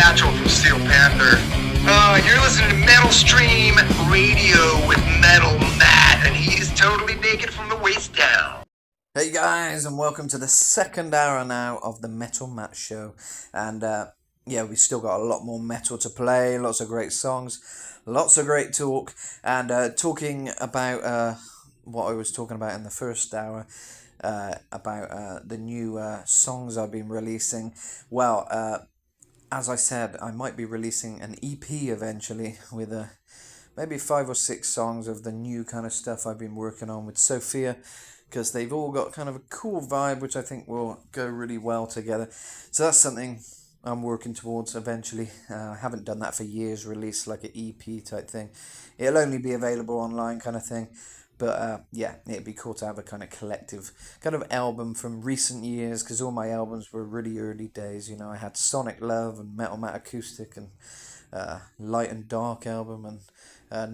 Satchel from Steel Panther. You're listening to Metal Stream Radio with Metal Matt, and he is totally naked from the waist down. Hey guys, and welcome to the second hour now of the Metal Matt Show. And we've still got a lot more metal to play, lots of great songs, lots of great talk, and talking about what I was talking about in the first hour, about the new songs I've been releasing. Well, as I said, I might be releasing an EP eventually with maybe 5 or 6 songs of the new kind of stuff I've been working on with Sophia, because they've all got kind of a cool vibe which I think will go really well together. So that's something I'm working towards eventually. I haven't done that for years, release like an EP type thing. It'll only be available online kind of thing. But it'd be cool to have a kind of collective kind of album from recent years, because all my albums were really early days. You know, I had Sonic Love and Metal Matt Acoustic and Light and Dark album, and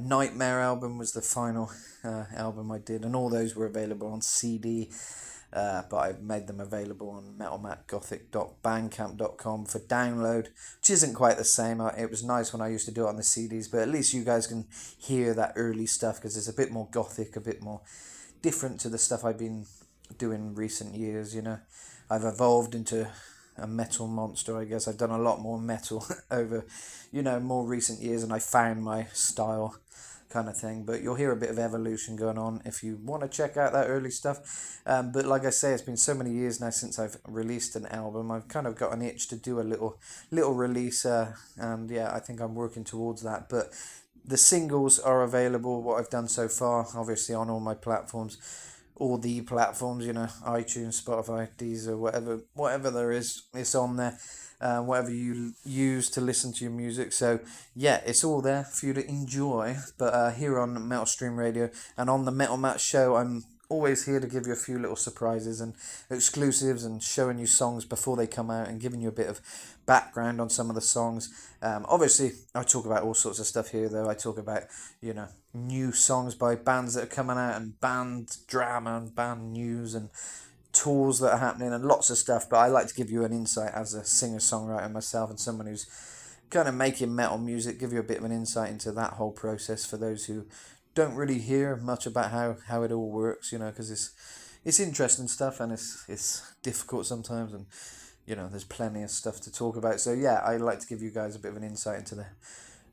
Nightmare album was the final album I did, and all those were available on CD. But I've made them available on metalmattgothic.bandcamp.com for download, which isn't quite the same. It was nice when I used to do it on the CDs, but at least you guys can hear that early stuff, because it's a bit more gothic, a bit more different to the stuff I've been doing in recent years. You know, I've evolved into a metal monster, I guess. I've done a lot more metal over, more recent years, and I found my style kind of thing. But you'll hear a bit of evolution going on if you want to check out that early stuff. But like I say, it's been so many years now since I've released an album. I've kind of got an itch to do a little release, and I think I'm working towards that. But the singles are available, what I've done so far, obviously on all my platforms, all the platforms, iTunes, Spotify, Deezer, whatever there is, it's on there. Whatever you use to listen to your music. So it's all there for you to enjoy. But here on Metal Stream Radio and on the Metal Matt Show, I'm always here to give you a few little surprises and exclusives, and showing you songs before they come out and giving you a bit of background on some of the songs. Obviously I talk about all sorts of stuff here, though. I talk about new songs by bands that are coming out, and band drama and band news and tours that are happening and lots of stuff. But I like to give you an insight as a singer-songwriter myself, and someone who's kind of making metal music, give you a bit of an insight into that whole process for those who don't really hear much about how it all works, because it's interesting stuff, and it's difficult sometimes, and there's plenty of stuff to talk about. So I like to give you guys a bit of an insight into the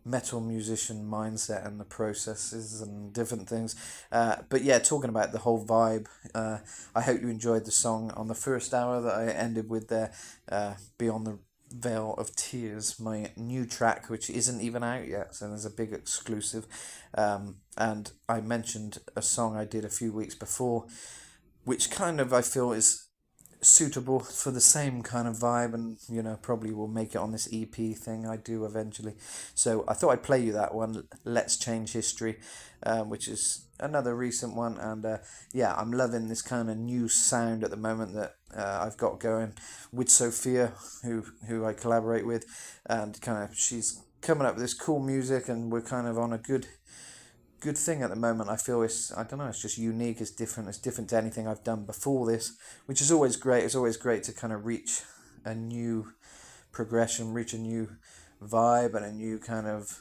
metal musician mindset and the processes and different things. But talking about the whole vibe, I hope you enjoyed the song on the first hour that I ended with there, Beyond the Veil of Tears, my new track, which isn't even out yet, so there's a big exclusive. And I mentioned a song I did a few weeks before, which kind of I feel is suitable for the same kind of vibe, and probably will make it on this EP thing I do eventually. So I thought I'd play you that one, Let's Change History, which is another recent one. And I'm loving this kind of new sound at the moment that I've got going with Sophia, who I collaborate with, and kind of she's coming up with this cool music, and we're kind of on a good thing at the moment. I feel it's just unique, it's different to anything I've done before this, which is always great. It's always great to kind of reach a new progression, reach a new vibe, and a new kind of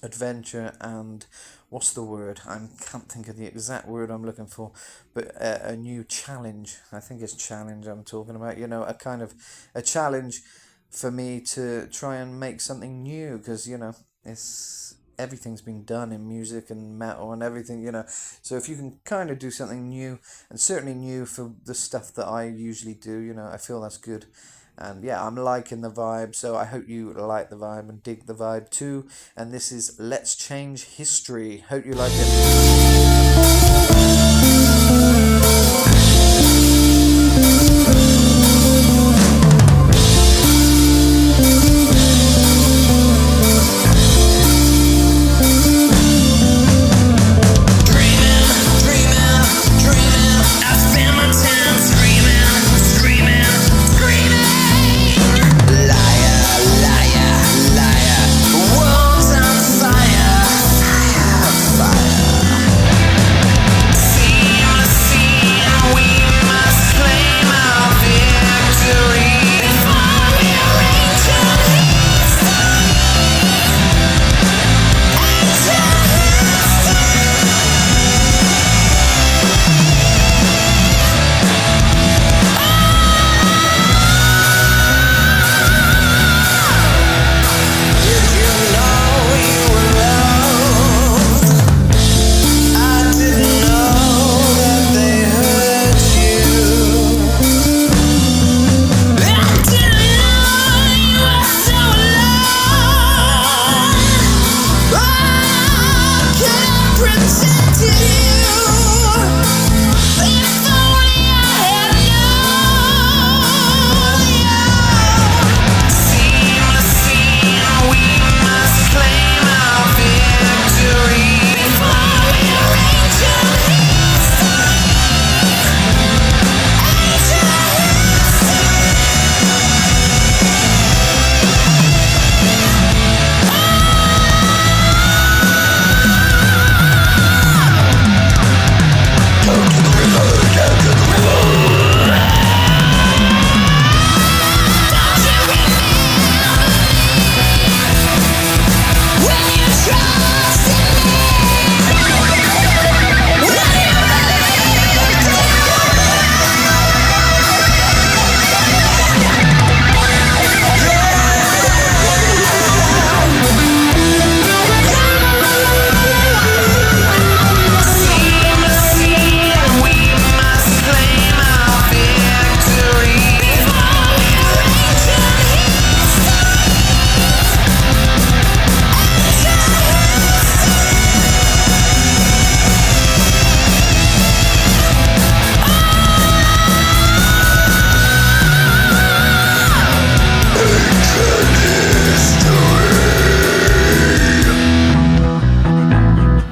adventure, and what's the word? I can't think of the exact word I'm looking for, but a new challenge. I think it's challenge I'm talking about, a kind of a challenge for me to try and make something new, because everything's been done in music and metal and everything, so if you can kind of do something new, and certainly new for the stuff that I usually do, I feel that's good. And I'm liking the vibe, so I hope you like the vibe and dig the vibe too. And this is Let's Change History. Hope you like it. World's on fire, fire, fire.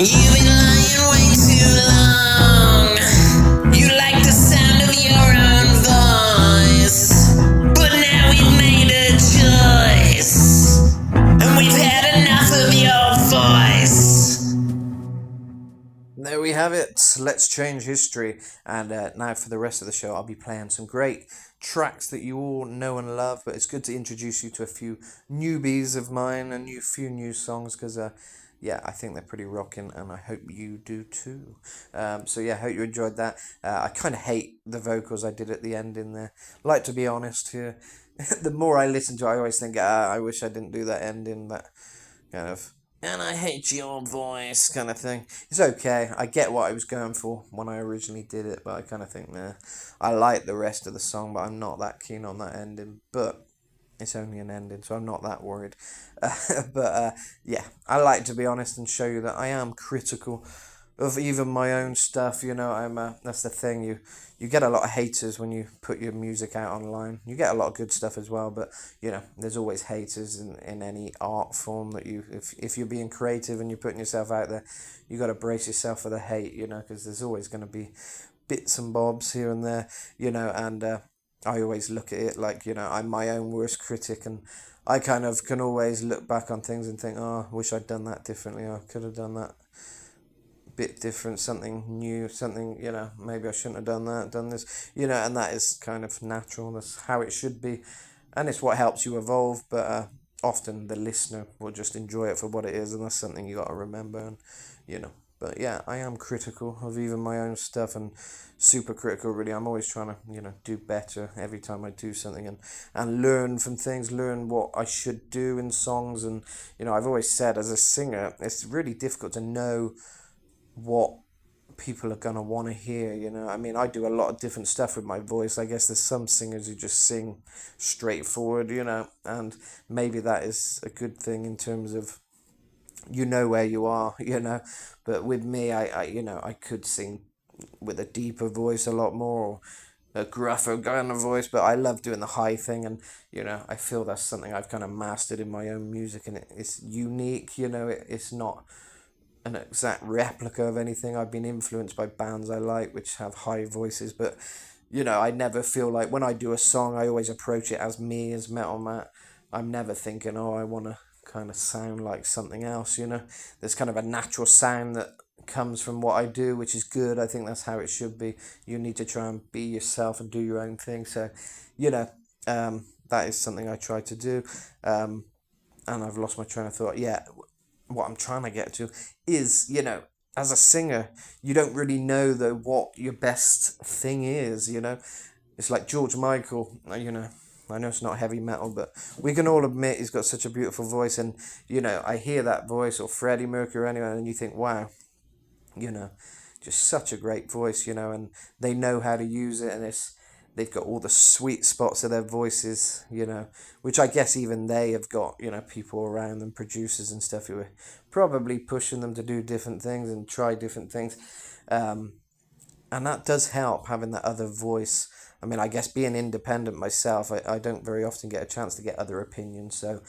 You've been lying way too long. You like the sound of your own voice. But now we've made a choice. And we've had enough of your voice. There we have it. Let's change history. And now for the rest of the show, I'll be playing some great tracks that you all know and love. But it's good to introduce you to a few newbies of mine and few new songs because, yeah, I think they're pretty rocking, and I hope you do too. So yeah, hope you enjoyed that. I kind of hate the vocals I did at the end in there. Like to be honest here, the more I listen to it, I always think, I wish I didn't do that ending. That kind of, and I hate your voice kind of thing. It's okay. I get what I was going for when I originally did it, but I kind of think, nah, I like the rest of the song, but I'm not that keen on that ending. But it's only an ending, so I'm not that worried. But yeah, I like to be honest and show you that I am critical of even my own stuff. You know, I'm that's the thing. You get a lot of haters when you put your music out online. You get a lot of good stuff as well, but you know, there's always haters in any art form that you if you're being creative and you're putting yourself out there, you got to brace yourself for the hate. You know, because there's always going to be bits and bobs here and there. You know, and I always look at it like, you know, I'm my own worst critic, and I kind of can always look back on things and think, oh, I wish I'd done that differently. I could have done that bit different, something new, something, you know, maybe I shouldn't have done that, done this, you know, and that is kind of natural. That's how it should be. And it's what helps you evolve, but often the listener will just enjoy it for what it is, and that's something you got to remember, and, you know. But yeah, I am critical of even my own stuff, and super critical, really. I'm always trying to, you know, do better every time I do something, and learn from things, learn what I should do in songs. And, you know, I've always said as a singer, it's really difficult to know what people are gonna want to hear. You know, I mean, I do a lot of different stuff with my voice. I guess there's some singers who just sing straightforward, you know, and maybe that is a good thing in terms of, you know, where you are, you know. But with me, I you know, I could sing with a deeper voice a lot more, or a gruffer kind of voice, but I love doing the high thing. And, you know, I feel that's something I've kind of mastered in my own music, and it's unique, you know. It's not an exact replica of anything. I've been influenced by bands I like which have high voices, but, you know, I never feel like when I do a song, I always approach it as me, as Metal Matt. I'm never thinking, oh, I want to kind of sound like something else, you know. There's kind of a natural sound that comes from what I do, which is good. I think that's how it should be. You need to try and be yourself and do your own thing. So, you know, that is something I try to do. And I've lost my train of thought. Yeah, what I'm trying to get to is, you know, as a singer, you don't really know though what your best thing is, you know. It's like George Michael, you know. I know it's not heavy metal, but we can all admit he's got such a beautiful voice, and, you know, I hear that voice, or Freddie Mercury or anyone, and you think, wow, you know, just such a great voice, you know, and they know how to use it, and they've got all the sweet spots of their voices, you know, which I guess even they have got, you know, people around them, producers and stuff, who are probably pushing them to do different things and try different things. And that does help, having that other voice. I mean, I guess being independent myself, I don't very often get a chance to get other opinions, so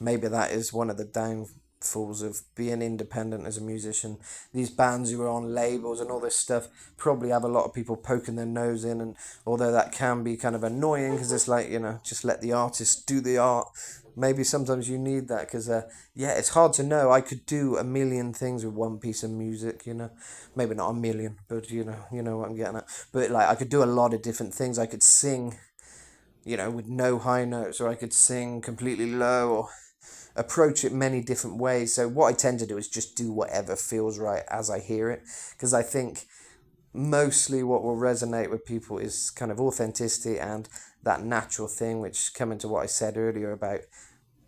maybe that is one of the downfalls of being independent as a musician. These bands who are on labels and all this stuff probably have a lot of people poking their nose in, and although that can be kind of annoying because it's like, you know, just let the artist do the art. Maybe sometimes you need that because, yeah, it's hard to know. I could do a million things with one piece of music, you know. Maybe not a million, but you know what I'm getting at. But like, I could do a lot of different things. I could sing, you know, with no high notes, or I could sing completely low, or approach it many different ways. So what I tend to do is just do whatever feels right as I hear it, because I think mostly what will resonate with people is kind of authenticity and that natural thing, which, coming to what I said earlier about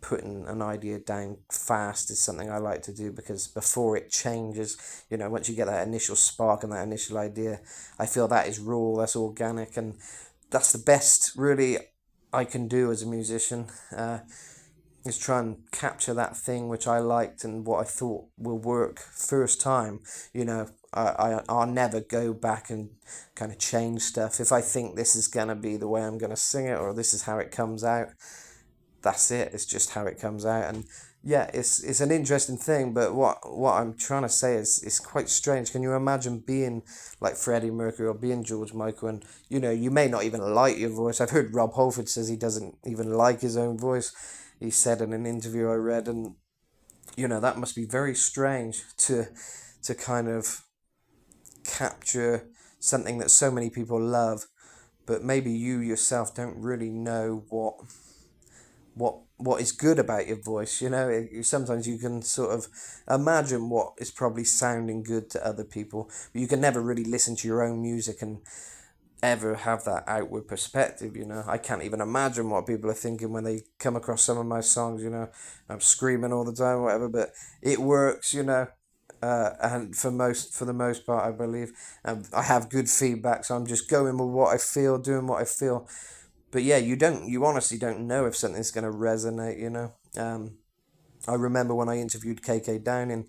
putting an idea down fast, is something I like to do, because before it changes, you know, once you get that initial spark and that initial idea, I feel that is raw, that's organic, and that's the best really I can do as a musician. Is try and capture that thing which I liked and what I thought will work first time. You know, I'll never go back and kind of change stuff. If I think this is going to be the way I'm going to sing it, or this is how it comes out, that's it. It's just how it comes out. And Yeah, it's an interesting thing, but what I'm trying to say is it's quite strange. Can you imagine being like Freddie Mercury or being George Michael, and you may not even like your voice. I've heard Rob Halford says he doesn't even like his own voice. He said in an interview I read, and that must be very strange to kind of capture something that so many people love, but maybe you yourself don't really know what is good about your voice. Sometimes you can sort of imagine what is probably sounding good to other people, but you can never really listen to your own music and ever have that outward perspective. I can't even imagine what people are thinking when they come across some of my songs. I'm screaming all the time or whatever, but it works. And for the most part, I believe, I have good feedback, so I'm just going with what I feel, doing what I feel. But yeah, you honestly don't know if something's going to resonate. I remember when I interviewed KK Down in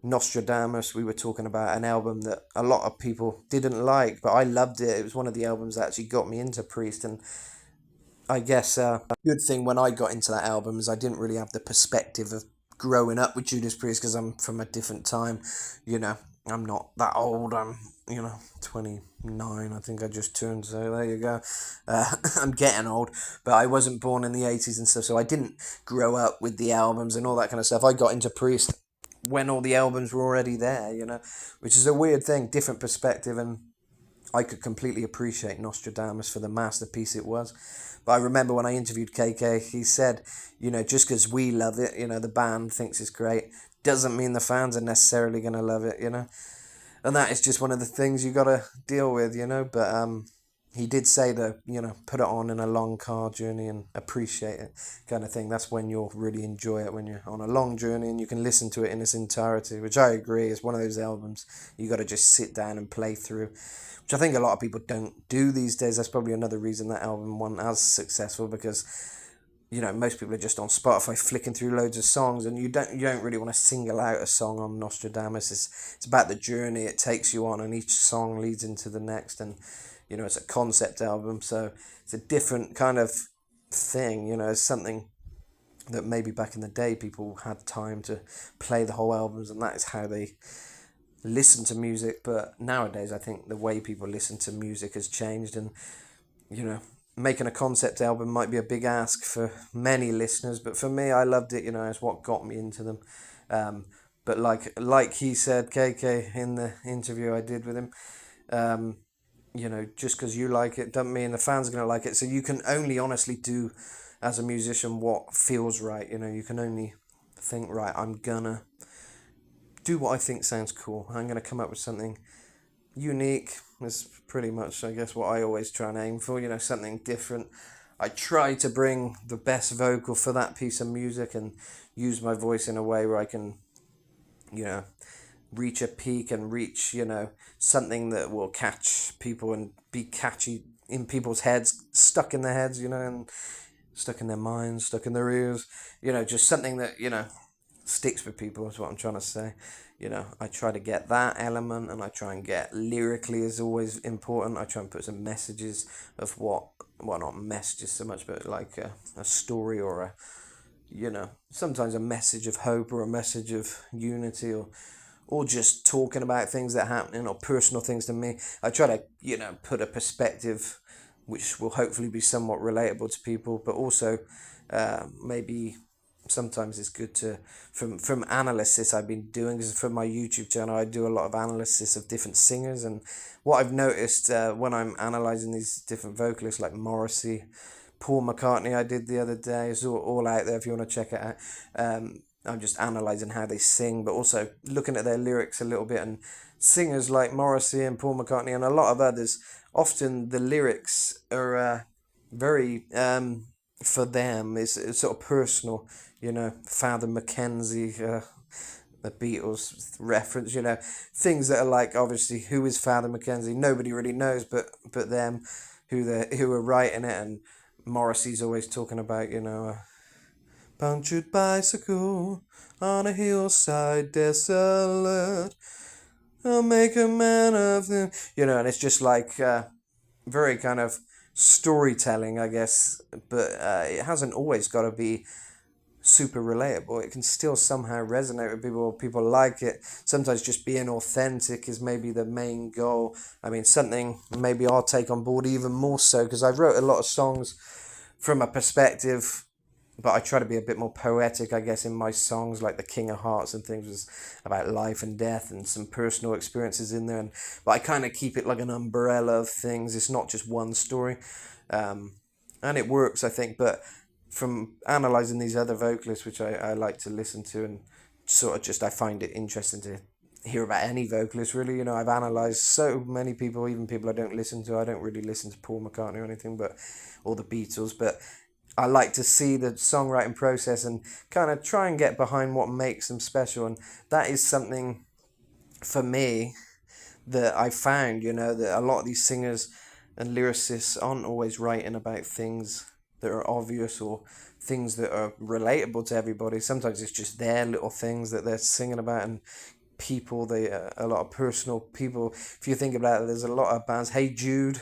Nostradamus, we were talking about an album that a lot of people didn't like, but I loved it. It was one of the albums that actually got me into Priest, and I guess a good thing when I got into that album is I didn't really have the perspective of growing up with Judas Priest because I'm from a different time. You know, I'm not that old. I'm 29. I think I just turned. So there you go. I'm getting old, but I wasn't born in the 80s and stuff, so I didn't grow up with the albums and all that kind of stuff. I got into Priest when all the albums were already there. Which is a weird thing, different perspective, and I could completely appreciate Nostradamus for the masterpiece it was. But I remember when I interviewed KK, he said, just because we love it, the band thinks it's great, doesn't mean the fans are necessarily going to love it. And that is just one of the things you got to deal with. But he did say that, put it on in a long car journey and appreciate it, kind of thing. That's when you'll really enjoy it, when you're on a long journey and you can listen to it in its entirety, which I agree is one of those albums you got to just sit down and play through, which I think a lot of people don't do these days. That's probably another reason that album wasn't as successful, because most people are just on Spotify flicking through loads of songs, and you don't really want to single out a song on Nostradamus. It's about the journey it takes you on, and each song leads into the next, and it's a concept album, so it's a different kind of thing. It's something that maybe back in the day people had time to play the whole albums, and that is how they listen to music. But nowadays I think the way people listen to music has changed, and you know making a concept album might be a big ask for many listeners, but for me, I loved it. It's what got me into them. But like he said, KK, in the interview I did with him, um, just because you like it doesn't mean the fans are going to like it. So you can only honestly do, as a musician, what feels right. You can only think, right, I'm gonna do what I think sounds cool. I'm gonna come up with something unique. Is pretty much, I guess, what I always try and aim for. Something different. I try to bring the best vocal for that piece of music and use my voice in a way where I can, you know, reach a peak and reach, something that will catch people and be catchy in people's heads, stuck in their heads, and stuck in their minds, stuck in their ears, just something that, sticks with people is what I'm trying to say. I try to get that element, and I try and get lyrically is always important. I try and put some messages of well, not messages so much, but like a story, or sometimes a message of hope, or a message of unity, or just talking about things that are happening, or personal things to me. I try to, put a perspective which will hopefully be somewhat relatable to people, but also maybe sometimes it's good to, from analysis I've been doing, because from my YouTube channel I do a lot of analysis of different singers, and what I've noticed when I'm analysing these different vocalists like Morrissey, Paul McCartney, I did the other day. It's all out there if you want to check it out. I'm just analysing how they sing, but also looking at their lyrics a little bit. And singers like Morrissey and Paul McCartney and a lot of others, often the lyrics are very, for them, it's sort of personal. Father Mackenzie, the Beatles reference, things that are like, obviously, who is Father Mackenzie? Nobody really knows, but them, who are writing it. And Morrissey's always talking about, punctured bicycle on a hillside desolate. I'll make a man of them. And it's just like very kind of storytelling, I guess. But it hasn't always got to be super relatable. It can still somehow resonate with people. People like it. Sometimes just being authentic is maybe the main goal. I mean, something maybe I'll take on board even more so, because I wrote a lot of songs from a perspective, but I try to be a bit more poetic, I guess, in my songs, like the King of Hearts and things was about life and death and some personal experiences in there. But I kind of keep it like an umbrella of things. It's not just one story, and it works, I think. But from analysing these other vocalists, which I like to listen to, and sort of just I find it interesting to hear about any vocalist, really. I've analysed so many people, even people I don't listen to. I don't really listen to Paul McCartney or anything, or the Beatles, but I like to see the songwriting process and kind of try and get behind what makes them special. And that is something for me that I found, that a lot of these singers and lyricists aren't always writing about things that are obvious or things that are relatable to everybody. Sometimes it's just their little things that they're singing about, and people, a lot of personal people. If you think about it, there's a lot of bands. Hey Jude,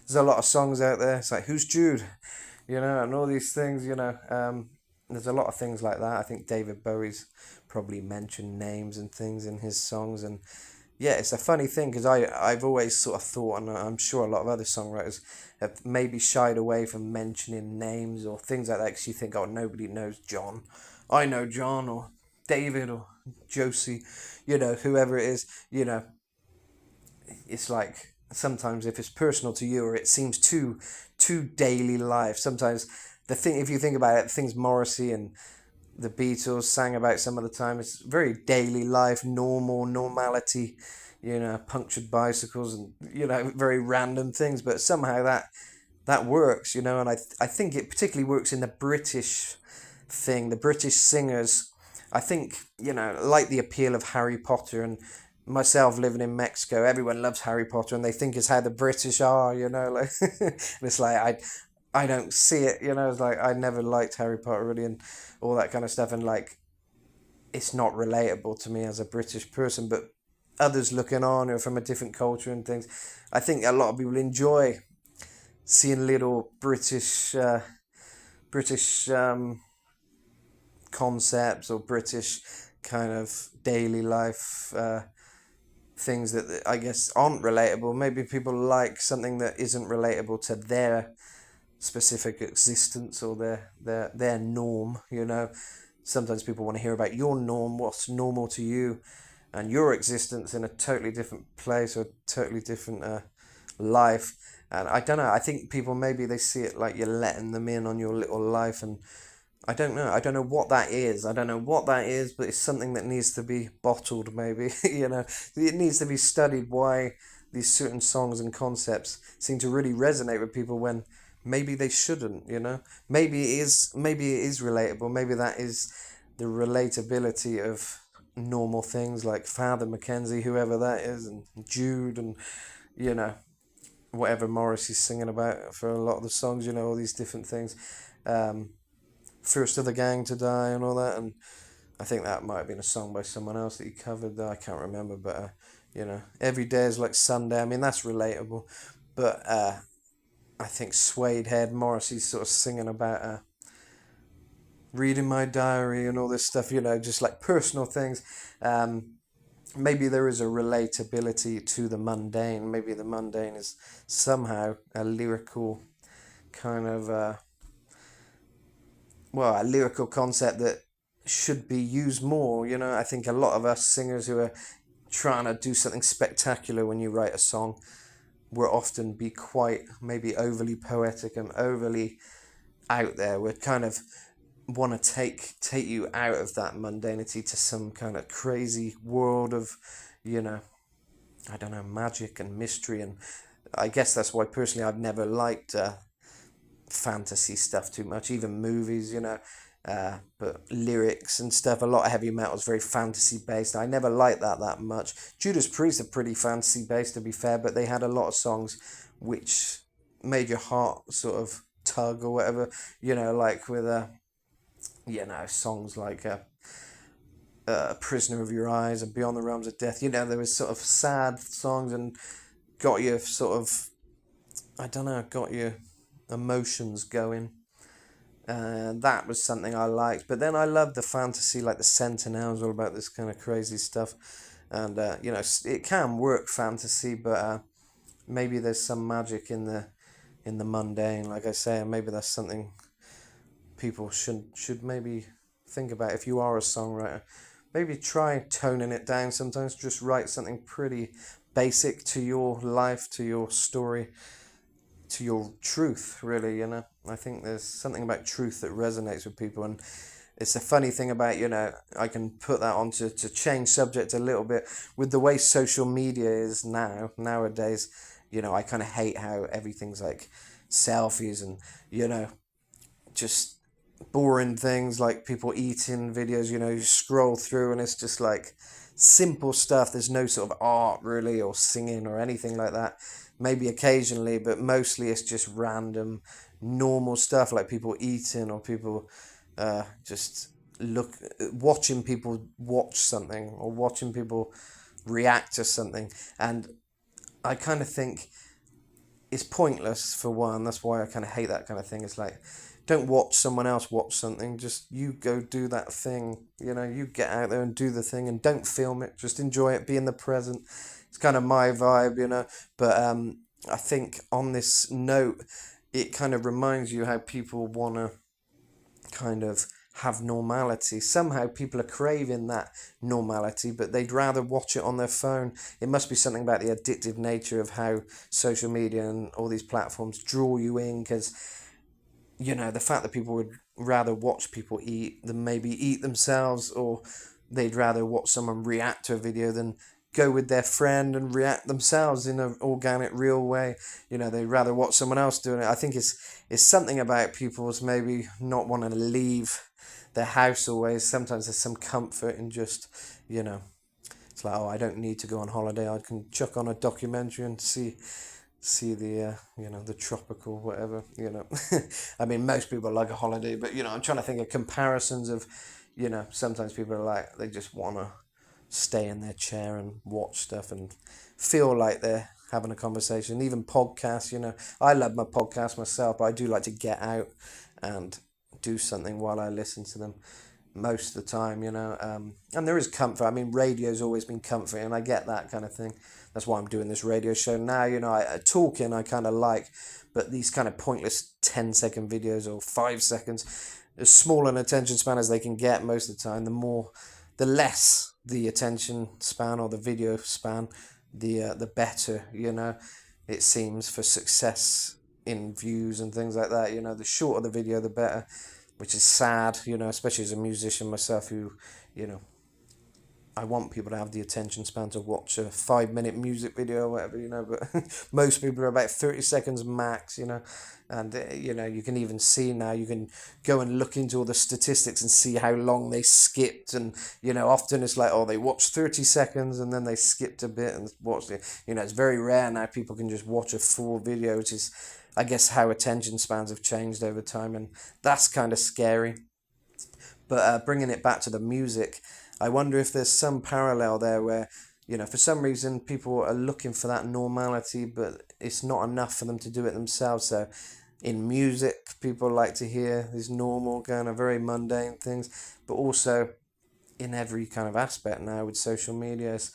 there's a lot of songs out there. It's like, who's Jude? And all these things, there's a lot of things like that. I think David Bowie's probably mentioned names and things in his songs. And yeah, it's a funny thing, because I've always sort of thought, and I'm sure a lot of other songwriters have maybe shied away from mentioning names or things like that, because you think, oh, nobody knows John. I know John, or David, or Josie, whoever it is, it's like sometimes if it's personal to you, or it seems too daily life. Sometimes if you think about it, things Morrissey and the Beatles sang about some of the time, it's very daily life, normality, punctured bicycles and very random things, but somehow that works, and I think it particularly works in the British thing, the British singers. I think, like the appeal of Harry Potter, and myself living in Mexico, everyone loves Harry Potter and they think it's how the British are, like, and it's like, I don't see it, it's like, I never liked Harry Potter really, and all that kind of stuff, and like, it's not relatable to me as a British person, but others looking on or from a different culture and things, I think a lot of people enjoy seeing little British concepts or British kind of daily life things that I guess aren't relatable. Maybe people like something that isn't relatable to their specific existence or their norm. Sometimes people want to hear about your norm, what's normal to you, and your existence in a totally different place or totally different life. And I don't know. I think people, maybe they see it like you're letting them in on your little life, and I don't know. I don't know what that is. But it's something that needs to be bottled, maybe. It needs to be studied why these certain songs and concepts seem to really resonate with people when maybe they shouldn't, Maybe it is relatable. Maybe that is the relatability of normal things like Father Mackenzie, whoever that is, and Jude, and, whatever Morrissey's singing about for a lot of the songs, all these different things. First of the Gang to Die and all that, and I think that might have been a song by someone else that he covered there. I can't remember, but Every Day is Like Sunday. I mean, that's relatable, but I think Suede Head, Morrissey's sort of singing about reading my diary and all this stuff, just like personal things. Maybe there is a relatability to the mundane. Maybe the mundane is somehow a lyrical kind of a lyrical concept that should be used more. I think a lot of us singers who are trying to do something spectacular when you write a song will often be quite maybe overly poetic and overly out there. We kind of want to take you out of that mundanity to some kind of crazy world of, I don't know, magic and mystery. And I guess that's why personally I've never liked fantasy stuff too much, even movies, but lyrics and stuff. A lot of heavy metal is very fantasy based. I never liked that much. Judas Priest are pretty fantasy based, to be fair, but they had a lot of songs which made your heart sort of tug or whatever, like with songs like Prisoner of Your Eyes and Beyond the Realms of Death. There was sort of sad songs and got you sort of, got your emotions going. and that was something I liked. But then I loved the fantasy, like the Sentinels, all about this kind of crazy stuff. And it can work fantasy, but maybe there's some magic in the mundane, like I say, and maybe that's something people should maybe think about. If you are a songwriter, maybe try toning it down sometimes. Just write something pretty basic to your life, to your story, to your truth, really. I think there's something about truth that resonates with people, and it's a funny thing about, I can put that on to change subject a little bit with the way social media is nowadays. I kind of hate how everything's like selfies and, just boring things like people eating videos. You scroll through and it's just like simple stuff. There's no sort of art really, or singing or anything like that. Maybe occasionally, but mostly it's just random normal stuff like people eating, or people just watching people watch something, or watching people react to something. And I kind of think it's pointless, for one. That's why I kind of hate that kind of thing. It's like, don't watch someone else watch something. Just you go do that thing. You get out there and do the thing, and don't film it. Just enjoy it. Be in the present. It's kind of my vibe. But I think on this note, it kind of reminds you how people want to kind of have normality. Somehow people are craving that normality, but they'd rather watch it on their phone. It must be something about the addictive nature of how social media and all these platforms draw you in, because the fact that people would rather watch people eat than maybe eat themselves, or they'd rather watch someone react to a video than go with their friend and react themselves in an organic, real way. They'd rather watch someone else doing it. I think it's something about people's maybe not wanting to leave their house always. Sometimes there's some comfort in just, it's like, oh, I don't need to go on holiday. I can chuck on a documentary and see the the tropical whatever. I mean, most people like a holiday, but I'm trying to think of comparisons of, sometimes people are like, they just want to stay in their chair and watch stuff and feel like they're having a conversation. Even podcasts, I love my podcast myself, but I do like to get out and do something while I listen to them most of the time. And there is comfort. I mean, radio's always been comforting, and I get that kind of thing. That's why I'm doing this radio show now. Talking I kind of like, but these kind of pointless 10-second videos or 5 seconds, as small an attention span as they can get most of the time, the less the attention span or the video span, the better, it seems, for success in views and things like that. The shorter the video, the better, which is sad, especially as a musician myself, who, I want people to have the attention span to watch a 5-minute music video or whatever, but most people are about 30 seconds max, and, you can even see now, you can go and look into all the statistics and see how long they skipped. And, often it's like, oh, they watched 30 seconds and then they skipped a bit and watched it. It's very rare now people can just watch a full video, which is, I guess, how attention spans have changed over time. And that's kind of scary. But bringing it back to the music, I wonder if there's some parallel there where, for some reason people are looking for that normality, but it's not enough for them to do it themselves. So in music, people like to hear these normal, kind of very mundane things, but also in every kind of aspect now with social media, it's,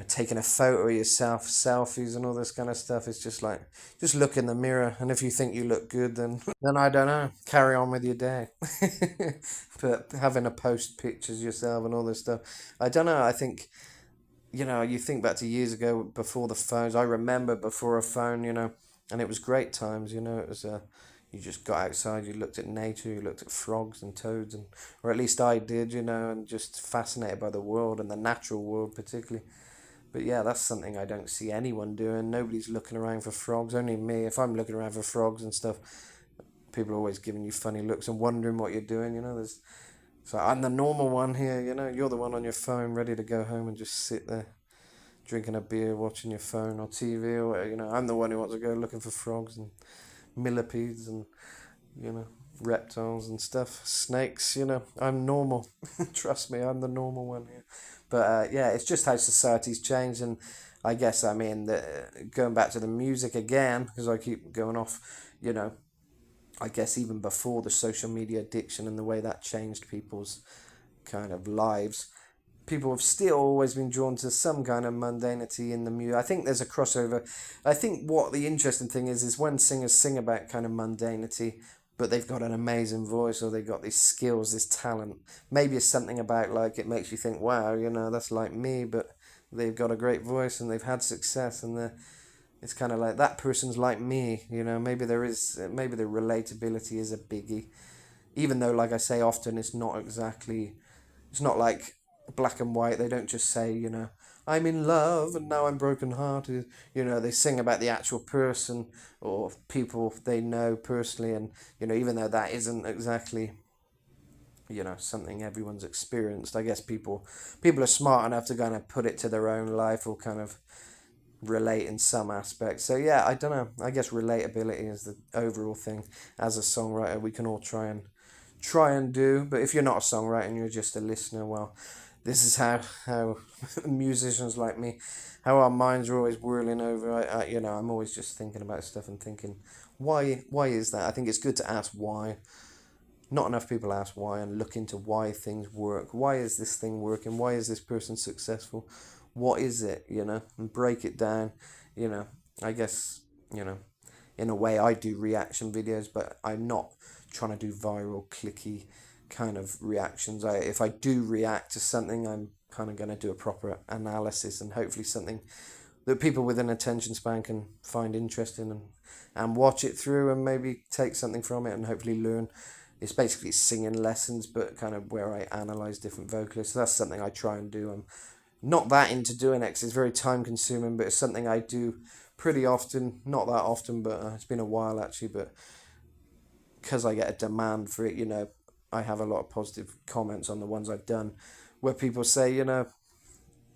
taking a photo of yourself, selfies and all this kind of stuff. It's just like, just look in the mirror, and if you think you look good, then I don't know, carry on with your day. But having to post pictures yourself and all this stuff, I don't know. I think, you think back to years ago before the phones. I remember before a phone, and it was great times. It was you just got outside, you looked at nature, you looked at frogs and toads, and or at least I did, and just fascinated by the world and the natural world particularly. But yeah, that's something I don't see anyone doing. Nobody's looking around for frogs. Only me. If I'm looking around for frogs and stuff, people are always giving you funny looks and wondering what you're doing. So I'm the normal one here. You're the one on your phone, ready to go home and just sit there, drinking a beer, watching your phone or TV or whatever. I'm the one who wants to go looking for frogs and millipedes and reptiles and stuff, snakes. I'm normal. Trust me, I'm the normal one here. But yeah, it's just how society's changed. And I guess, I mean, going back to the music again, because I keep going off, I guess even before the social media addiction and the way that changed people's kind of lives, people have still always been drawn to some kind of mundanity in the music. I think there's a crossover. I think what the interesting thing is when singers sing about kind of mundanity, but they've got an amazing voice, or they've got these skills, this talent. Maybe it's something about, like, it makes you think, wow, that's like me, but they've got a great voice and they've had success, and it's kind of like, that person's like me. Maybe maybe the relatability is a biggie, even though, like I say often, it's not like black and white. They don't just say, I'm in love and now I'm brokenhearted. They sing about the actual person or people they know personally, and even though that isn't exactly something everyone's experienced, I guess people are smart enough to kind of put it to their own life or kind of relate in some aspects. So yeah, I don't know, I guess relatability is the overall thing as a songwriter we can all try and do. But if you're not a songwriter and you're just a listener, well, this is how musicians like me, how our minds are always whirling over. I'm always just thinking about stuff and thinking, why is that? I think it's good to ask why. Not enough people ask why and look into why things work. Why is this thing working? Why is this person successful? What is it, and break it down. I guess, in a way I do reaction videos, but I'm not trying to do viral, clicky kind of reactions. If I do react to something, I'm kind of going to do a proper analysis, and hopefully something that people with an attention span can find interesting and watch it through and maybe take something from it and hopefully learn. It's basically singing lessons, but kind of where I analyse different vocalists. So that's something I try and do. I'm not that into doing it 'cause it's very time consuming, but it's something I do pretty often. Not that often, but it's been a while actually. But because I get a demand for it, I have a lot of positive comments on the ones I've done where people say,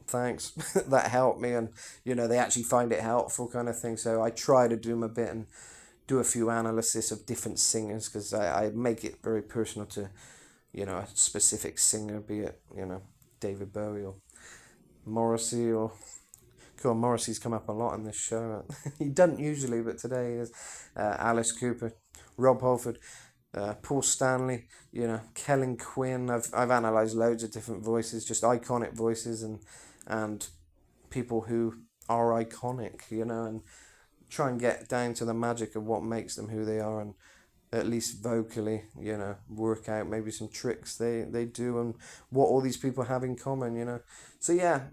thanks, that helped me, and, they actually find it helpful kind of thing. So I try to do them a bit and do a few analysis of different singers, because I make it very personal to, a specific singer, be it, David Bowie or Morrissey or... Cool, Morrissey's come up a lot in this show. He doesn't usually, but today he is. Alice Cooper, Rob Halford, Paul Stanley, Kellen Quinn. I've analysed loads of different voices, just iconic voices, and people who are iconic, and try and get down to the magic of what makes them who they are, and at least vocally, work out maybe some tricks they do and what all these people have in common, So yeah,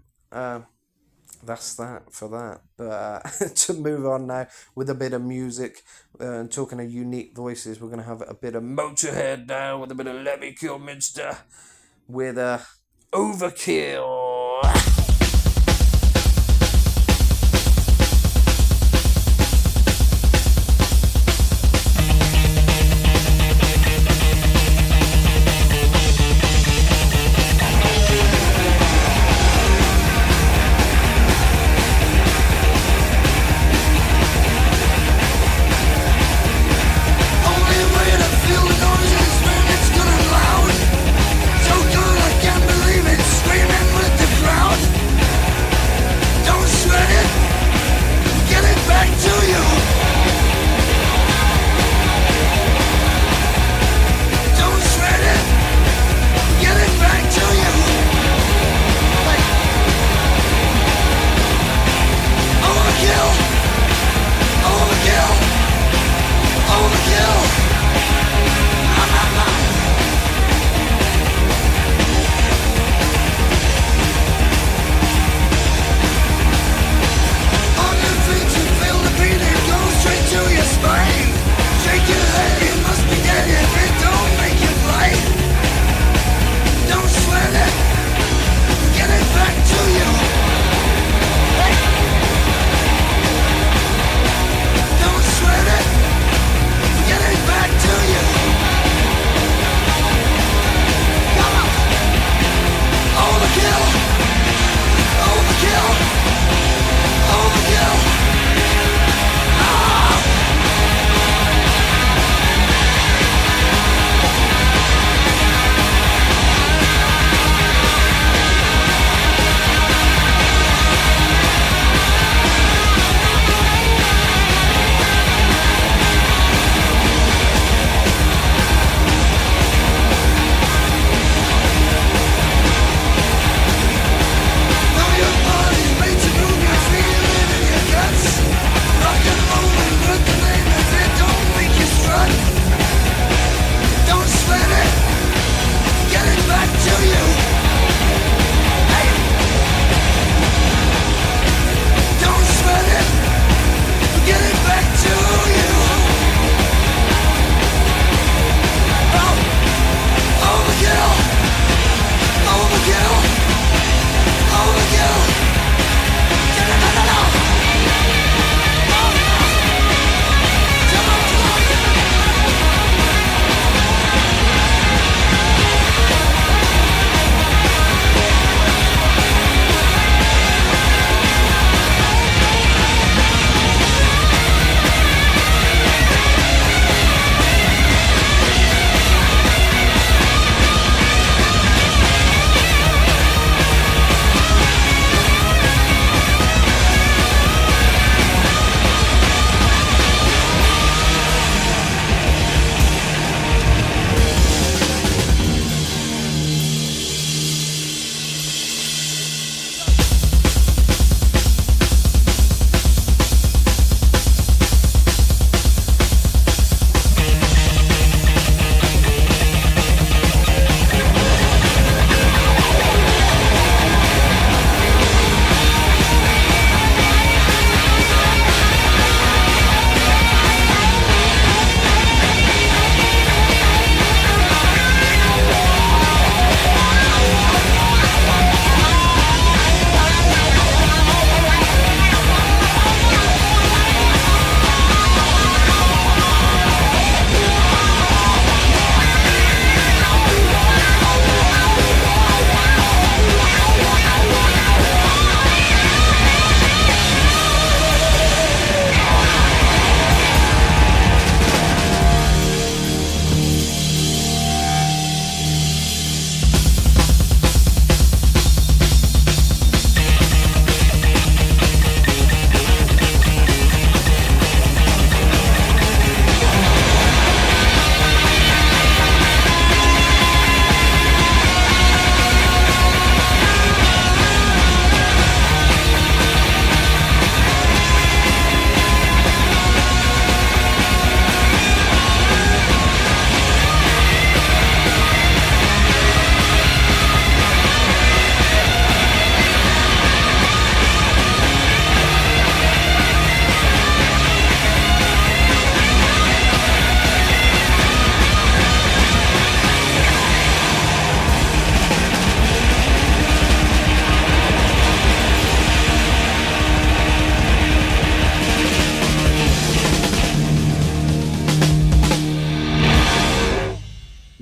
that's that for that. But to move on now with a bit of music, and talking of unique voices, we're going to have a bit of Motorhead now with a bit of Lemmy Kilminster with Overkill. With the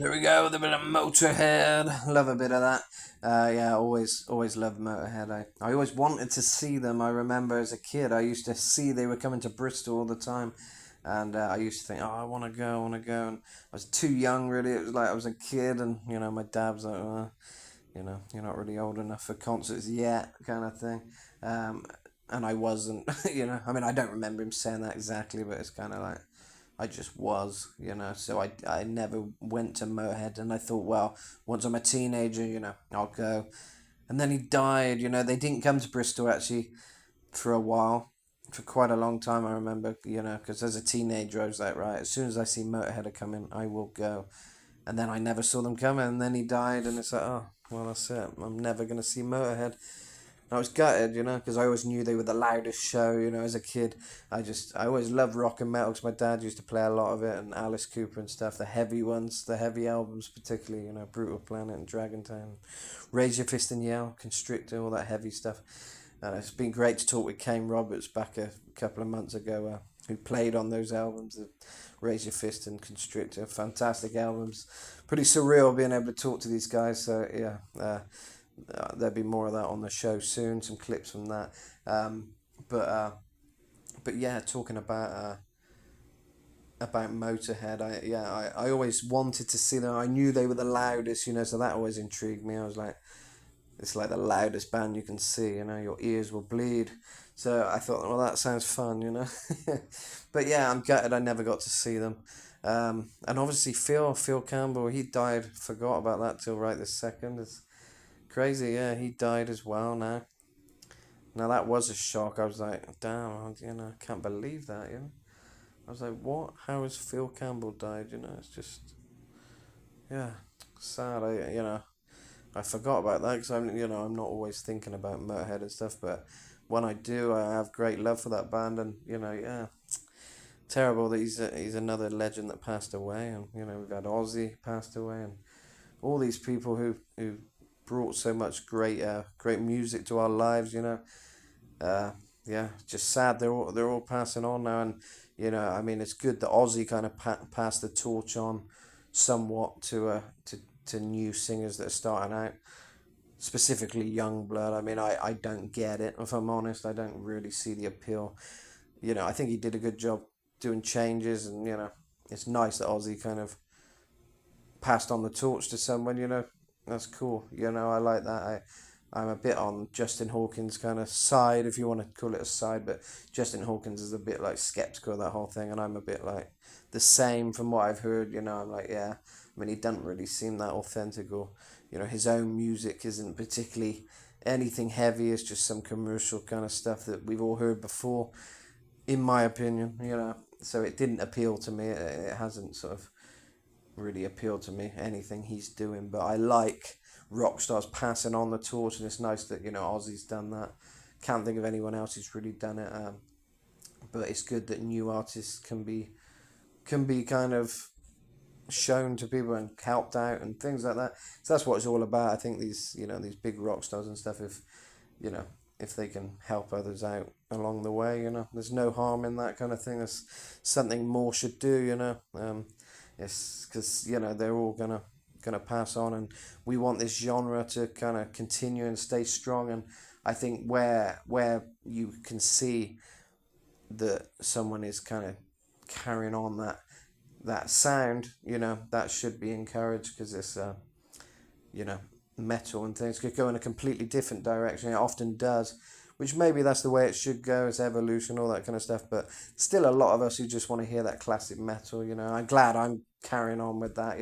There we go with a bit of Motorhead. Love a bit of that. Yeah, always loved Motorhead. I always wanted to see them. I remember as a kid, I used to see they were coming to Bristol all the time. And I used to think, oh, I want to go, I want to go. And I was too young, really. It was like I was a kid, and, my dad was like, you're not really old enough for concerts yet, kind of thing. And I wasn't, I mean, I don't remember him saying that exactly, but it's kind of like, I just was, so I never went to Motorhead, and I thought, well, once I'm a teenager, I'll go. And then he died, they didn't come to Bristol actually for a while, for quite a long time, I remember, because as a teenager I was like, right, as soon as I see Motorhead are coming, I will go. And then I never saw them coming, and then he died, and it's like, oh, well, that's it. I'm never going to see Motorhead. I was gutted, because I always knew they were the loudest show, as a kid. I always loved rock and metal because my dad used to play a lot of it, and Alice Cooper and stuff, the heavy ones, the heavy albums particularly, Brutal Planet and Dragon Town, Raise Your Fist and Yell, Constrictor, all that heavy stuff. And it's been great to talk with Kane Roberts back a couple of months ago, who played on those albums, Raise Your Fist and Constrictor, fantastic albums. Pretty surreal being able to talk to these guys, so yeah, there'll be more of that on the show soon, some clips from that. But yeah, talking about Motorhead, I always wanted to see them. I knew they were the loudest, so that always intrigued me. I was like, it's like the loudest band you can see, your ears will bleed. So I thought, well, that sounds fun, But yeah, I'm gutted I never got to see them. And obviously Phil Campbell, he died. Forgot about that till right this second. It's crazy, yeah, he died as well now. Now that was a shock. I was like, damn, I can't believe that, I was like, what? How has Phil Campbell died, It's just, yeah, sad. I forgot about that because I'm not always thinking about Motorhead and stuff, but when I do, I have great love for that band, and yeah, terrible that he's another legend that passed away, and we've had Ozzy passed away, and all these people who brought so much great music to our lives, yeah, just sad they're all passing on now, and I mean, it's good that Ozzy kind of passed the torch on somewhat to new singers that are starting out, specifically young blood. I mean, I don't get it, if I'm honest. I don't really see the appeal. I think he did a good job doing changes, and it's nice that Ozzy kind of passed on the torch to someone. That's cool. I like that. I'm a bit on Justin Hawkins' kind of side, if you want to call it a side, but Justin Hawkins is a bit like skeptical of that whole thing, and I'm a bit like the same from what I've heard. I'm like, yeah. I mean, he doesn't really seem that authentic, or his own music isn't particularly anything heavy. It's just some commercial kind of stuff that we've all heard before, in my opinion. So it didn't appeal to me. It hasn't sort of really appealed to me, anything he's doing. But I like Rockstar's passing on the torch, and it's nice that Ozzy's done that. Can't think of anyone else who's really done it. But it's good that new artists can be kind of shown to people and helped out and things like that. So that's what it's all about. I think these these big rock stars and stuff, if they can help others out along the way, there's no harm in that kind of thing. There's something more should do. It's because they're all gonna pass on, and we want this genre to kind of continue and stay strong. And I think where you can see that someone is kind of carrying on that sound, that should be encouraged, because it's metal and things could go in a completely different direction. It often does, which maybe that's the way it should go. It's evolution, all that kind of stuff. But still, a lot of us who just want to hear that classic metal. I'm glad I'm carrying on with that.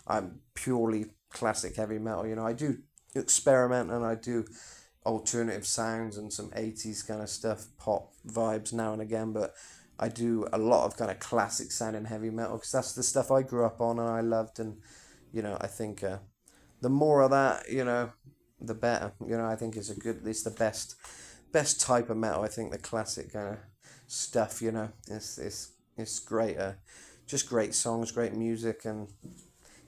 I'm purely classic heavy metal. I do experiment, and I do alternative sounds and some 80s kind of stuff, pop vibes now and again, but I do a lot of kind of classic sounding heavy metal, because that's the stuff I grew up on and I loved. And I think the more of that, the better. I think it's the best type of metal. I think the classic kind of stuff, it's great. Just great songs, great music, and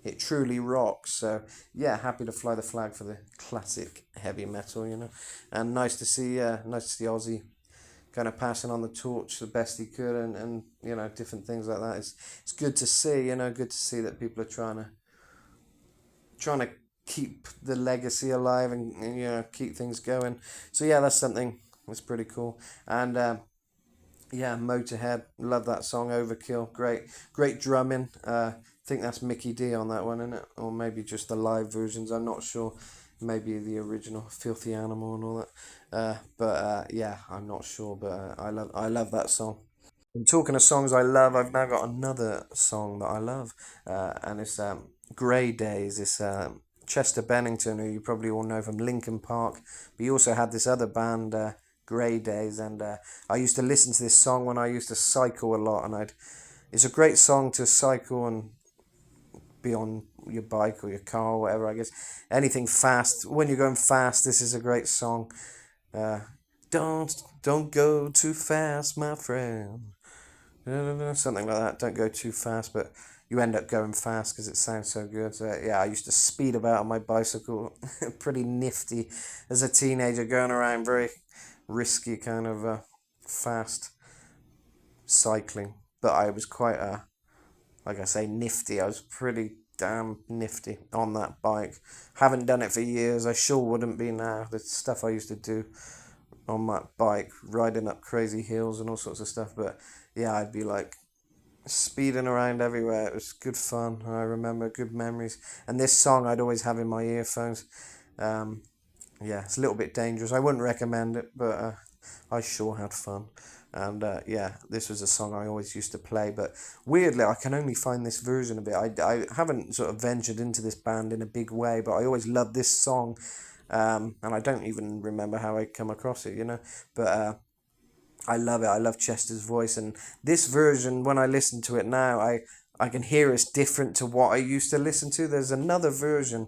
it truly rocks. So yeah, happy to fly the flag for the classic heavy metal, and nice to see Ozzy kind of passing on the torch the best he could, and different things like that. It's good to see, good to see that people are trying to trying to keep the legacy alive and you know, keep things going. So yeah, that's something that's pretty cool. And yeah, Motorhead, love that song. Overkill, great drumming. I think that's Mickey D on that one, isn't it? Or maybe just the live versions. I'm not sure. Maybe the original Filthy Animal and all that. But yeah, I'm not sure. But I love that song. And talking of songs I love, I've now got another song that I love, and it's Grey Days. It's Chester Bennington, who you probably all know from Linkin Park, but he also had this other band, Grey Days, and I used to listen to this song when I used to cycle a lot, and it's a great song to cycle and be on your bike or your car or whatever, I guess. Anything fast. When you're going fast, this is a great song. Uh, don't go too fast, my friend. Something like that. Don't go too fast, but you end up going fast because it sounds so good. So yeah, I used to speed about on my bicycle, pretty nifty as a teenager, going around very risky kind of fast cycling. But I was quite like I say, nifty. I was pretty damn nifty on that bike. Haven't done it for years. I sure wouldn't be now. The stuff I used to do on that bike, riding up crazy hills and all sorts of stuff. But yeah, I'd be like speeding around everywhere. It was good fun. I remember good memories. And this song I'd always have in my earphones. Yeah, it's a little bit dangerous. I wouldn't recommend it, but I sure had fun. And yeah, this was a song I always used to play. But weirdly, I can only find this version of it. I haven't sort of ventured into this band in a big way, but I always loved this song. And I don't even remember how I come across it, you know. But I love it. I love Chester's voice. And this version, when I listen to it now, I can hear it's different to what I used to listen to. There's another version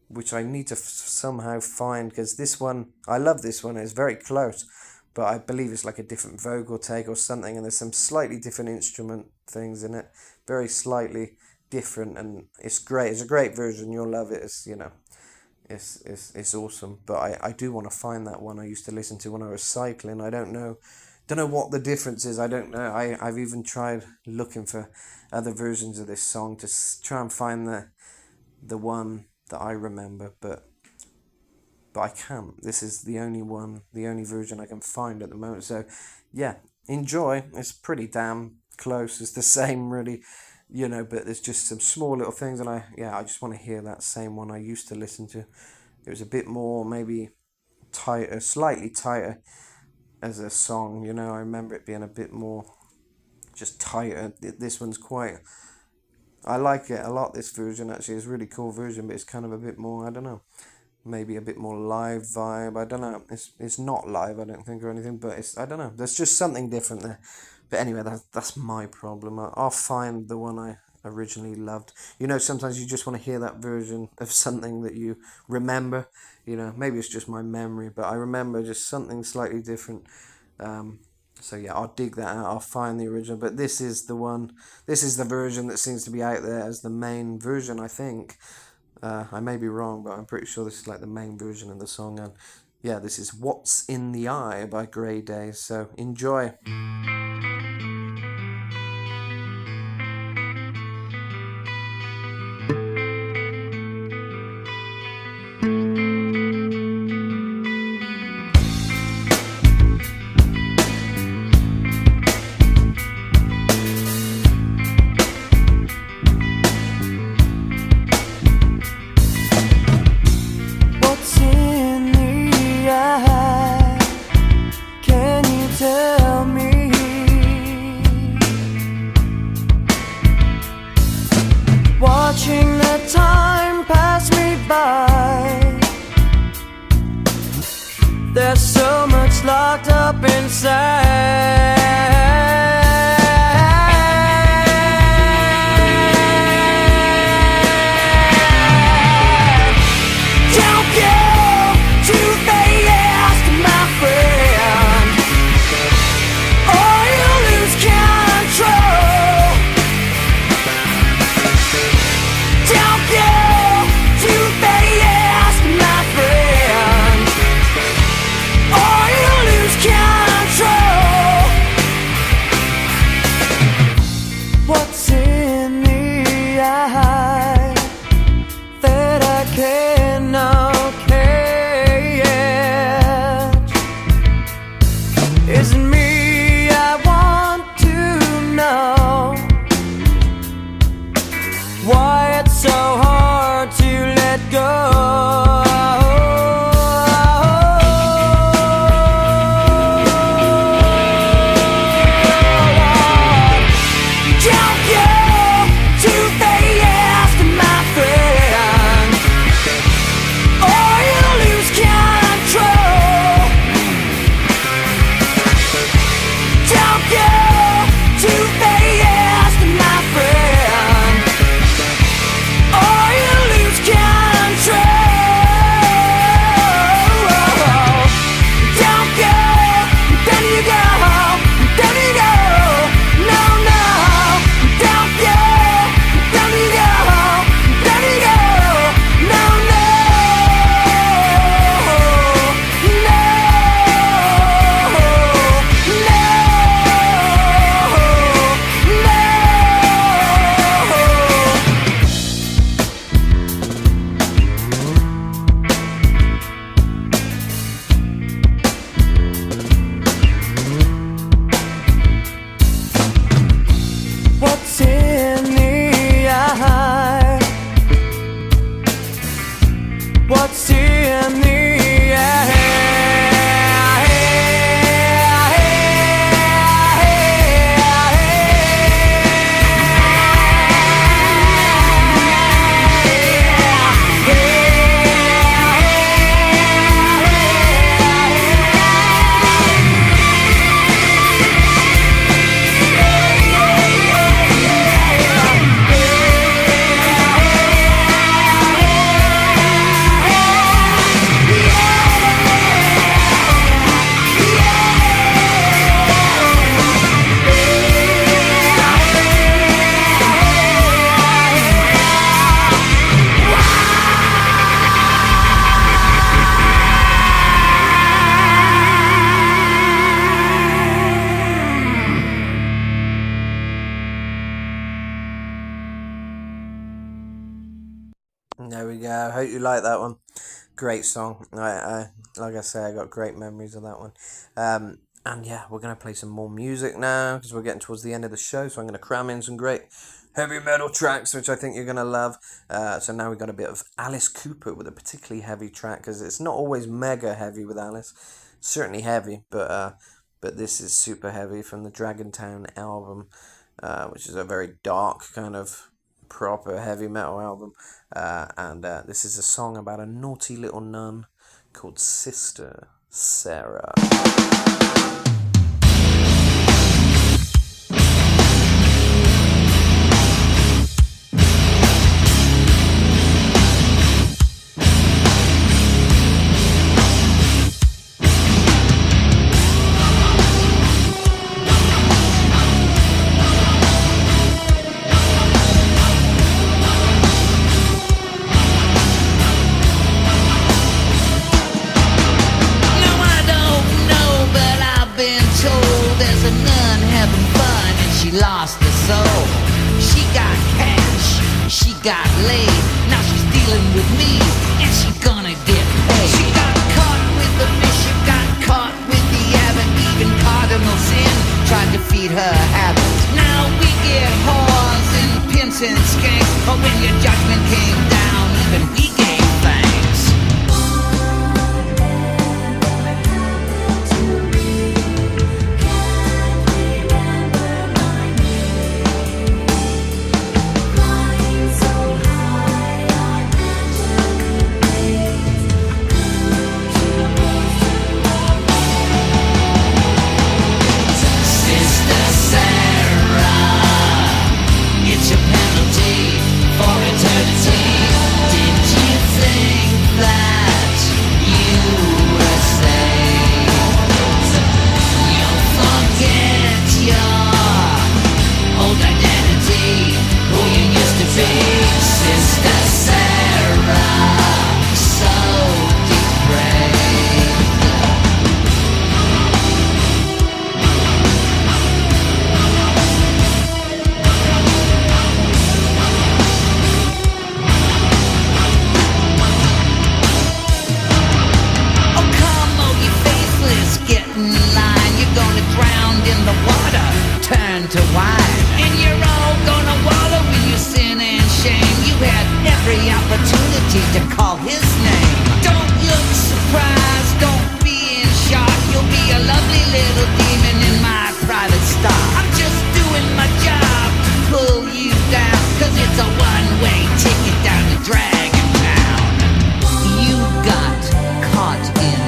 which I need to somehow find, because this one, I love this one. It's very close. But I believe it's like a different vocal take or something, and there's some slightly different instrument things in it, very slightly different, and it's great. It's a great version. You'll love it. It's, you know, it's awesome. But I do want to find that one I used to listen to when I was cycling. I don't know what the difference is. I don't know. I've even tried looking for other versions of this song to try and find the one that I remember, but I can't. This is the only one, the only version I can find at the moment. So yeah, enjoy. It's pretty damn close. It's the same, really, you know, but there's just some small little things, and I just want to hear that same one I used to listen to. It was a bit more, maybe tighter, slightly tighter as a song, you know. I remember it being a bit more just tighter. This one's quite, I like it a lot, this version. Actually, it's a really cool version, but it's kind of a bit more, I don't know, maybe a bit more live vibe. I don't know. It's not live, I don't think, or anything, but I don't know. There's just something different there. But anyway, that's my problem. I'll find the one I originally loved. You know, sometimes you just want to hear that version of something that you remember. You know, maybe it's just my memory, but I remember just something slightly different. So yeah, I'll dig that out. I'll find the original. But this is the one. This is the version that seems to be out there as the main version, I think. I may be wrong, but I'm pretty sure this is like the main version of the song. And yeah, this is What's in the Eye by Grey Days. So enjoy. Watching the time pass me by, there's so much locked up inside. Don't go too fast, my friend, or you'll lose control. Don't go too fast, my friend, or you'll lose control. why it's so hard to let go. Don't go too fast, my friend, or you'll lose control. Don't go too fast, my friend, or you'll lose control. Don't go, then you go, then you go. No, no, don't go, then you go, then you go. No, no, what's in the eye? What's in the There we go. Hope you like that one. Great song. Like I say, I got great memories of that one. And yeah, we're gonna play some more music now because we're getting towards the end of the show. So I'm gonna cram in some great heavy metal tracks, which I think you're gonna love. So now we've got a bit of Alice Cooper with a particularly heavy track because it's not always mega heavy with Alice. Certainly heavy, but this is super heavy from the Dragontown album, which is a very dark kind of proper heavy metal album. And this is a song about a naughty little nun called Sister Sarah. Lost her soul. She got cash, she got laid. Now she's dealing with me, and she gonna get paid. She got caught with the bishop, got caught with the abbot. Even Cardinal Sin tried to feed her habits. Now we get whores and pimps and skanks, but when your judgment came down, even we gave thanks. To wine, and you're all gonna wallow in your sin and shame. every opportunity to call his name. Don't look surprised, don't be in shock. You'll be a lovely little demon in my private stock. I'm just doing my job to pull you down, 'cause it's a one-way ticket down to Dragon Town. You got caught in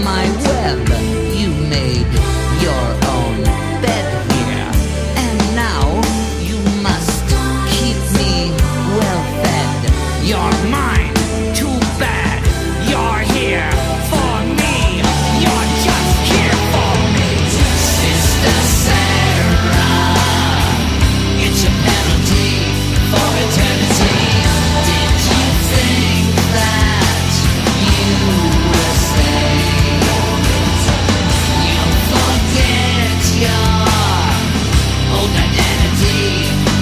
my web. You made your own bed here, and now you must keep me well fed. You're mine, too bad. You're here for me. You're just here for me. Sister Sarah, it's a penalty for eternity. Did you think that you were saved? You'll forget your old identity,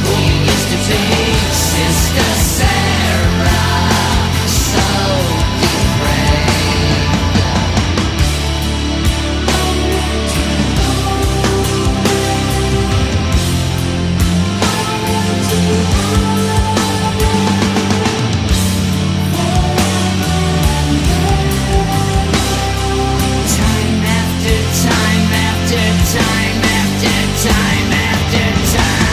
who you used to be. Sister Sarah, so depraved. Time after time after time after time after time.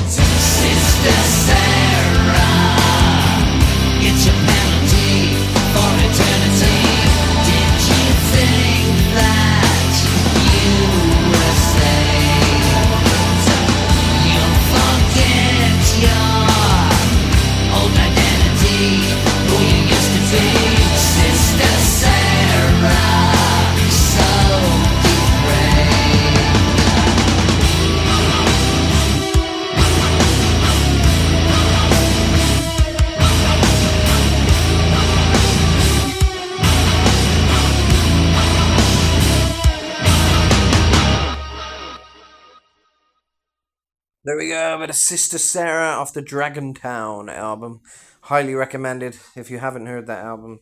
Sister Sarah, it's a penalty for eternity. Did you think that you were saved? You'll forget your old identity, who you used to be. Sister Sarah, so depraved. There we go, a bit of Sister Sarah off the Dragon Town album. Highly recommended. If you haven't heard that album,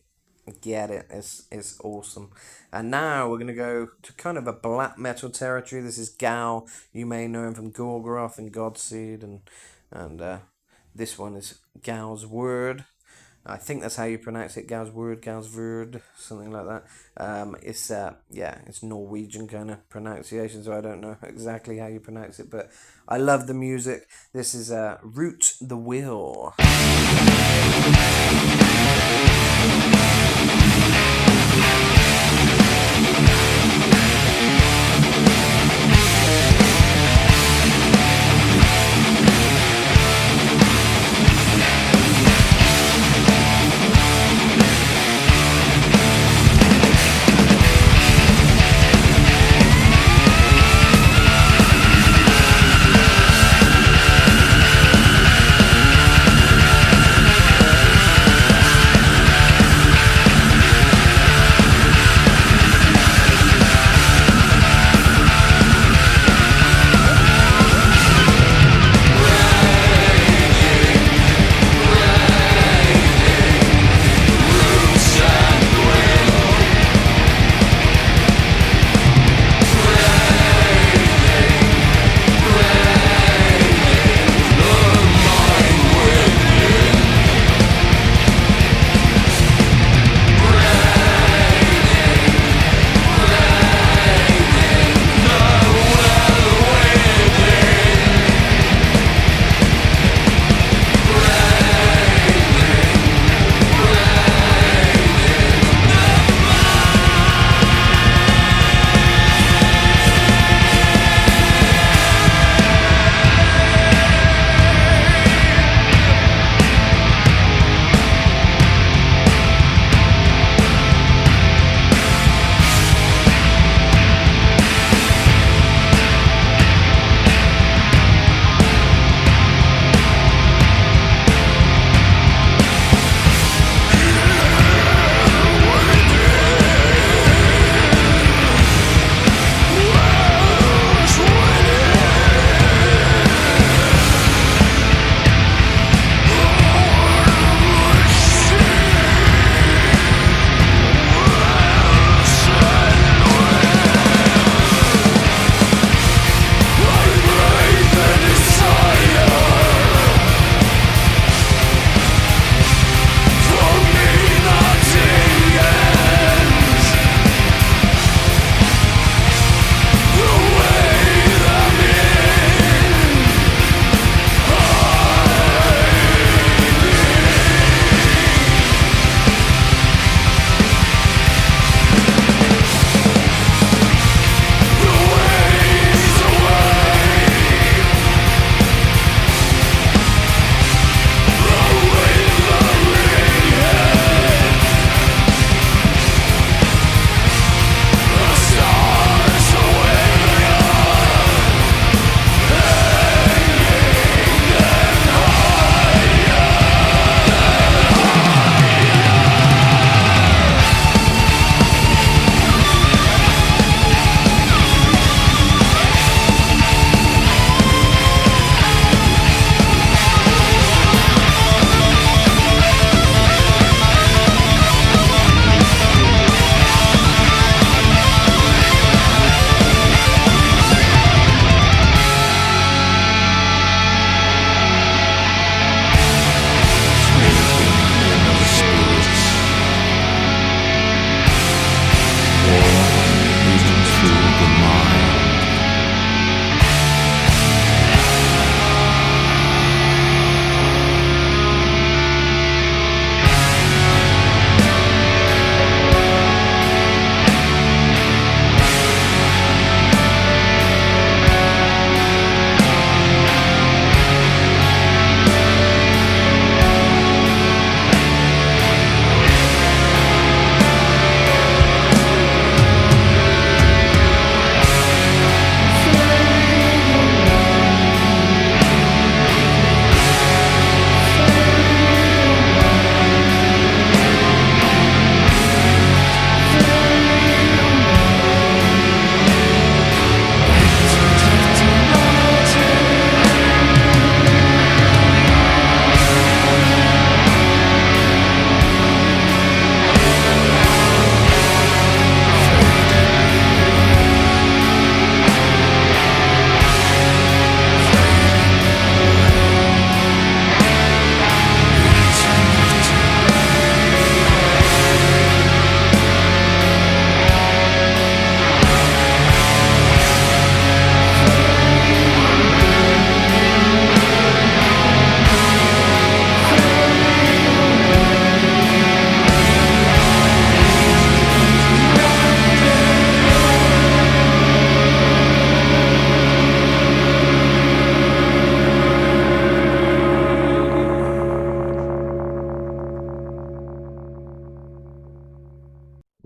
get it. It's awesome. And now we're gonna go to kind of a black metal territory. This is Gal. You may know him from Gorgoroth and Godseed, and this one is Gal's Word. I think that's how you pronounce it. Gal's Word, Gal's Word, something like that. It's Norwegian kind of pronunciation, so I don't know exactly how you pronounce it, but I love the music. This is Root the Will. Sister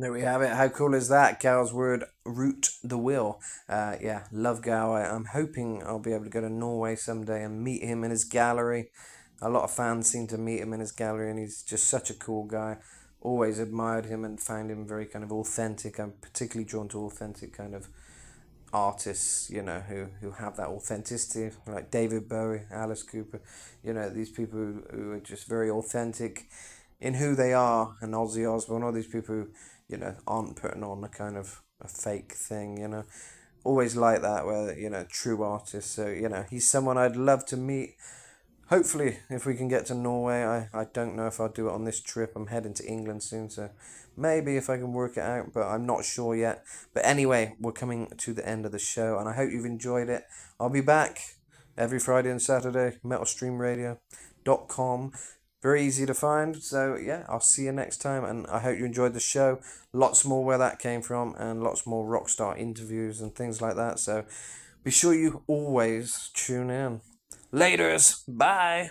There we have it. How cool is that? Gal's word, root the will. Yeah, love Gal. I'm hoping I'll be able to go to Norway someday and meet him in his gallery. A lot of fans seem to meet him in his gallery, and he's just such a cool guy. Always admired him and found him very kind of authentic. I'm particularly drawn to authentic kind of artists, who have that authenticity, like David Bowie, Alice Cooper, these people who are just very authentic in who they are, and Ozzy Osbourne, all these people who, aren't putting on a kind of a fake thing, always like that, where, true artists. So, he's someone I'd love to meet. Hopefully, if we can get to Norway, I don't know if I'll do it on this trip. I'm heading to England soon, so maybe if I can work it out, but I'm not sure yet. But anyway, we're coming to the end of the show, and I hope you've enjoyed it. I'll be back every Friday and Saturday, metalstreamradio.com. Very easy to find, so yeah, I'll see you next time, and I hope you enjoyed the show. Lots more where that came from, and lots more Rockstar interviews and things like that, so be sure you always tune in. Laters, bye!